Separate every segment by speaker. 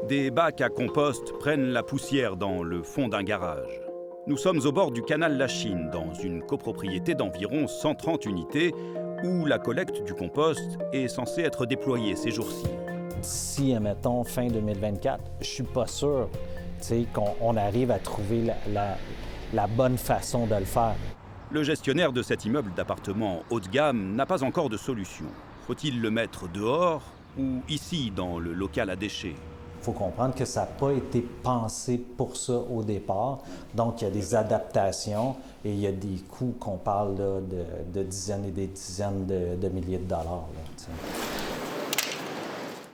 Speaker 1: Des bacs à compost prennent la poussière dans le fond d'un garage. Nous sommes au bord du canal Lachine, dans une copropriété d'environ 130 unités, où la collecte du compost est censée être déployée ces jours-ci.
Speaker 2: D'ici, admettons, fin 2024, je suis pas sûr qu'on arrive à trouver la bonne façon de le faire.
Speaker 1: Le gestionnaire de cet immeuble d'appartements haut de gamme n'a pas encore de solution. Faut-il le mettre dehors ou ici, dans le local à déchets?
Speaker 2: Il faut comprendre que ça n'a pas été pensé pour ça au départ. Donc, il y a des adaptations et il y a des coûts qu'on parle là, de dizaines et des dizaines de milliers de dollars.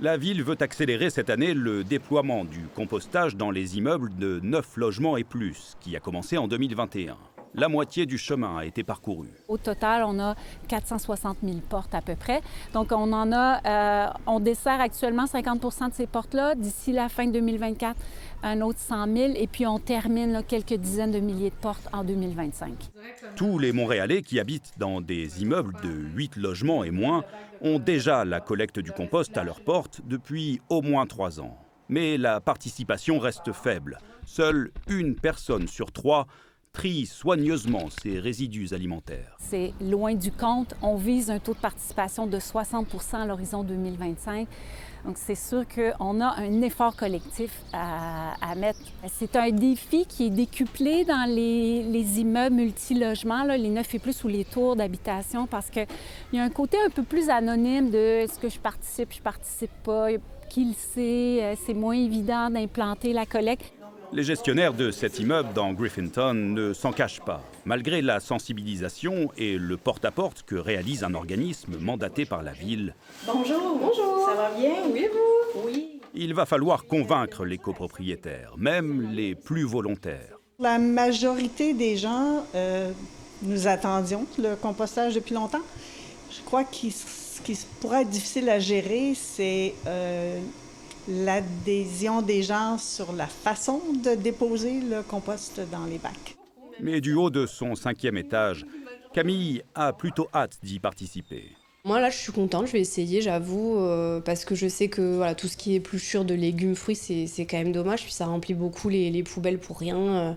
Speaker 2: Là,
Speaker 1: la ville veut accélérer cette année le déploiement du compostage dans les immeubles de 9 logements et plus, qui a commencé en 2021. La moitié du chemin a été parcouru.
Speaker 3: Au total, on a 460 000 portes à peu près. Donc, on dessert actuellement 50 de ces portes-là. D'ici la fin 2024, un autre 100 000. Et puis, on termine là, quelques dizaines de milliers de portes en 2025.
Speaker 1: Tous les Montréalais qui habitent dans des immeubles de 8 logements et moins ont déjà la collecte du compost à leur porte depuis au moins 3 ans. Mais la participation reste faible. Seule une personne sur 3 trie soigneusement ces résidus alimentaires.
Speaker 3: C'est loin du compte. On vise un taux de participation de 60 % à l'horizon 2025. Donc, c'est sûr qu'on a un effort collectif à mettre. C'est un défi qui est décuplé dans les immeubles multilogements, là, les 9 et plus ou les tours d'habitation, parce qu'il y a un côté un peu plus anonyme de est-ce que je participe pas, qui le sait, c'est moins évident d'implanter la collecte.
Speaker 1: Les gestionnaires de cet immeuble dans Griffinton ne s'en cachent pas. Malgré la sensibilisation et le porte-à-porte que réalise un organisme mandaté par la ville.
Speaker 4: Bonjour. Bonjour. Ça va bien? Oui, vous? Oui.
Speaker 1: Il va falloir convaincre les copropriétaires, même les plus volontaires.
Speaker 4: La majorité des gens, nous attendions le compostage depuis longtemps. Je crois que ce qui pourrait être difficile à gérer, c'est l'adhésion des gens sur la façon de déposer le compost dans les bacs.
Speaker 1: Mais du haut de son 5e étage, Camille a plutôt hâte d'y participer.
Speaker 5: Moi, là, je suis contente, je vais essayer, j'avoue, parce que je sais que voilà, tout ce qui est épluchure de légumes, fruits, c'est quand même dommage, puis ça remplit beaucoup les poubelles pour rien.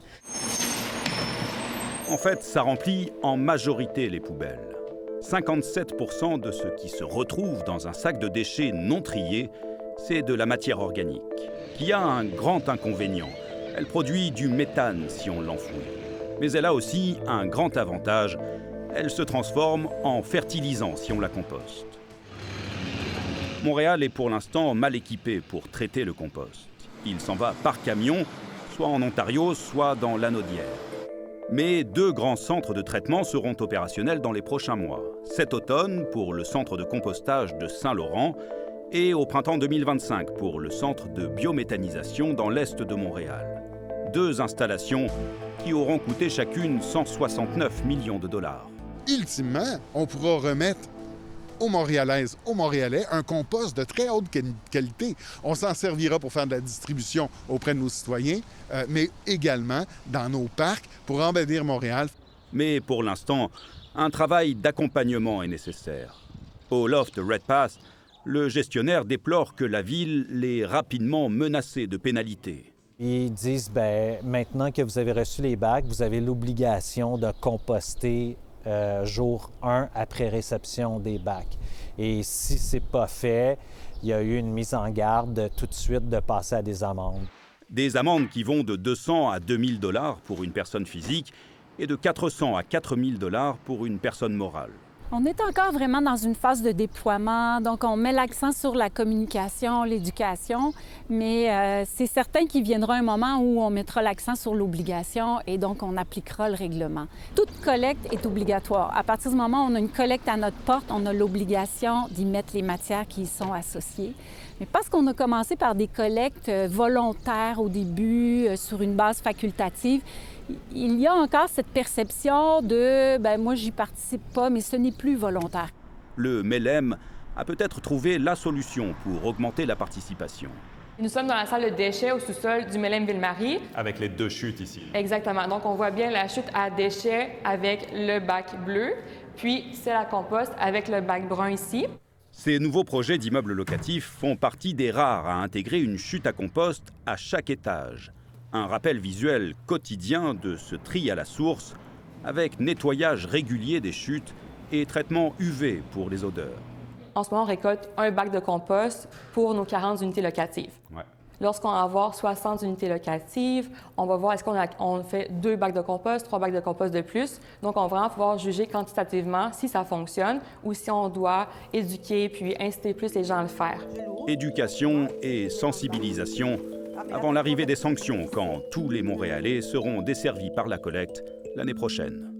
Speaker 1: En fait, ça remplit en majorité les poubelles. 57 % de ce qui se retrouve dans un sac de déchets non triés, c'est de la matière organique, qui a un grand inconvénient. Elle produit du méthane si on l'enfouit. Mais elle a aussi un grand avantage. Elle se transforme en fertilisant si on la composte. Montréal est pour l'instant mal équipé pour traiter le compost. Il s'en va par camion, soit en Ontario, soit dans l'Anaudière. Mais 2 grands centres de traitement seront opérationnels dans les prochains mois. Cet automne pour le centre de compostage de Saint-Laurent et au printemps 2025 pour le centre de biométhanisation dans l'est de Montréal. 2 installations qui auront coûté chacune 169 millions de dollars.
Speaker 6: Ultimement, on pourra remettre aux Montréalaises, aux Montréalais, un compost de très haute qualité. On s'en servira pour faire de la distribution auprès de nos citoyens, mais également dans nos parcs pour embellir Montréal.
Speaker 1: Mais pour l'instant, un travail d'accompagnement est nécessaire. Au loft Red Pass, le gestionnaire déplore que la ville l'ait rapidement menacé de pénalités.
Speaker 2: Ils disent, maintenant que vous avez reçu les bacs, vous avez l'obligation de composter jour 1 après réception des bacs. Et si ce n'est pas fait, il y a eu une mise en garde tout de suite de passer à des amendes.
Speaker 1: Des amendes qui vont de 200 à 2000 $ pour une personne physique et de 400 à 4000 $ pour une personne morale.
Speaker 3: On est encore vraiment dans une phase de déploiement, donc on met l'accent sur la communication, l'éducation, mais c'est certain qu'il viendra un moment où on mettra l'accent sur l'obligation et donc on appliquera le règlement. Toute collecte est obligatoire. À partir du moment où on a une collecte à notre porte, on a l'obligation d'y mettre les matières qui y sont associées. Mais parce qu'on a commencé par des collectes volontaires au début, sur une base facultative, il y a encore cette perception de « moi, j'y participe pas, mais ce n'est plus volontaire ».
Speaker 1: Le MELEM a peut-être trouvé la solution pour augmenter la participation.
Speaker 7: Nous sommes dans la salle de déchets au sous-sol du MELEM Ville-Marie.
Speaker 8: Avec les 2 chutes ici.
Speaker 7: Exactement. Donc, on voit bien la chute à déchets avec le bac bleu, puis c'est la compost avec le bac brun ici.
Speaker 1: Ces nouveaux projets d'immeubles locatifs font partie des rares à intégrer une chute à compost à chaque étage. Un rappel visuel quotidien de ce tri à la source, avec nettoyage régulier des chutes et traitement UV pour les odeurs.
Speaker 7: En ce moment, on récolte un bac de compost pour nos 40 unités locatives.
Speaker 1: Ouais.
Speaker 7: Lorsqu'on va avoir 60 unités locatives, on va voir est-ce qu'on fait 2 bacs de compost, 3 bacs de compost de plus. Donc, on va vraiment pouvoir juger quantitativement si ça fonctionne ou si on doit éduquer puis inciter plus les gens à le faire.
Speaker 1: Éducation et sensibilisation avant l'arrivée des sanctions quand tous les Montréalais seront desservis par la collecte l'année prochaine.